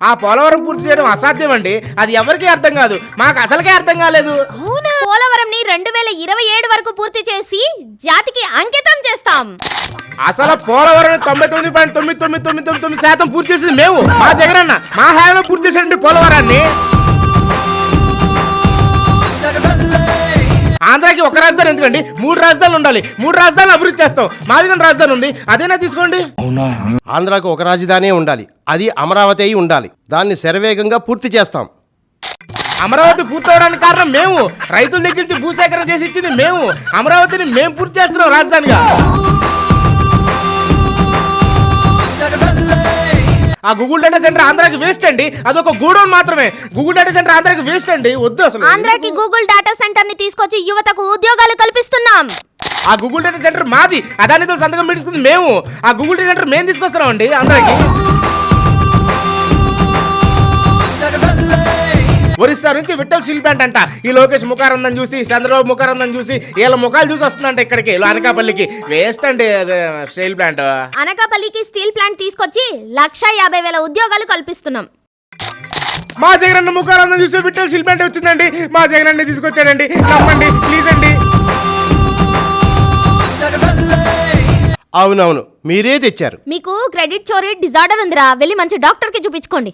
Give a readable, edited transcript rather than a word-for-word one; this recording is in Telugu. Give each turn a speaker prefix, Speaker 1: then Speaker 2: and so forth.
Speaker 1: ఆ పోలవరం పూర్తి చేయడం అసాధ్యం అండి. అది ఎవరికీ అర్థం కాదు, మాకు అసలుకే అర్థం కాలేదు.
Speaker 2: పోలవరం ని 2027 వరకు పూర్తి చేసి జాతికి అంకితం చేస్తాం.
Speaker 1: అసలు పోలవరం 99.9999% పూర్తి చేసింది మేము. మా జగనన్న మా హయాంలో పూర్తి చేసేయండి పోలవరాన్ని. ఆంధ్రాకి ఒక రాజధాని ఎందుకండి, 3 రాజధానులు ఉండాలి. 3 రాజధానులు అభివృద్ధి చేస్తాం. మాదిగన రాజధాని ఉంది, అదేనా తీసుకోండి.
Speaker 3: ఆంధ్రాకు ఒక రాజధాని ఉండాలి, అది అమరావతి అయి ఉండాలి. దాన్ని శరవేగంగా పూర్తి చేస్తాం.
Speaker 1: అమరావతి పూర్తవడానికి కారణం మేము. రైతుల దగ్గర నుంచి భూసేకరణ చేసి ఇచ్చింది మేము. అమరావతిని మేము పూర్తి చేస్తున్నాం రాజధానిగా. ఆ గూగుల్ డేటా సెంటర్ ఆంధ్రాకి వేస్ట్ అండి, అదొక గూడౌన్ మాత్రమే. గూగుల్ డేటా సెంటర్ ఆంధ్రాకి వేస్ట్ అండి, వద్దు అసలు.
Speaker 2: ఆంధ్రాకి గూగుల్ డేటా సెంటర్ ని తీసుకొచ్చి యువతకు ఉద్యోగాలు కల్పిస్తున్నాం.
Speaker 1: ఆ గూగుల్ డేటా సెంటర్ మాది, అదానితో సంతకం పెట్టుకుంది మేము. ఆ గూగుల్ డేటా సెంటర్ మేము తీసుకొస్తున్నాం అండి ఆంధ్రాకి. ఒరిస్సా నుంచి విఠల్ స్టీల్ ప్లాంట్ అంట. ఈ లోకేష్ ముఖారందం చూసి, చంద్రబాబు ముఖారందం చూసి, వీళ్ళ ముఖాలు చూసి వస్తుందంట ఇక్కడికి, అనకాపల్లికి. వేస్ట్ అండి స్టీల్ ప్లాంట్.
Speaker 2: అనకాపల్లికి స్టీల్ ప్లాంట్ తీసుకొచ్చి 1,50,000 ఉద్యోగాలు కల్పిస్తున్నాం.
Speaker 1: మా జగనన్న ముఖారందం చూసి విఠల్ స్టీల్ ప్లాంట్ వచ్చిందండి. మా జగనన్న తీసుకొచ్చాడండి, నమ్మండి ప్లీజ్ అండి.
Speaker 3: అవునవును, మీరే తెచ్చారు.
Speaker 2: మీకు క్రెడిట్ చోరీ డిజార్డర్ ఉందిరా, వెళ్ళి మంచి డాక్టర్ కి చూపించుకోండి.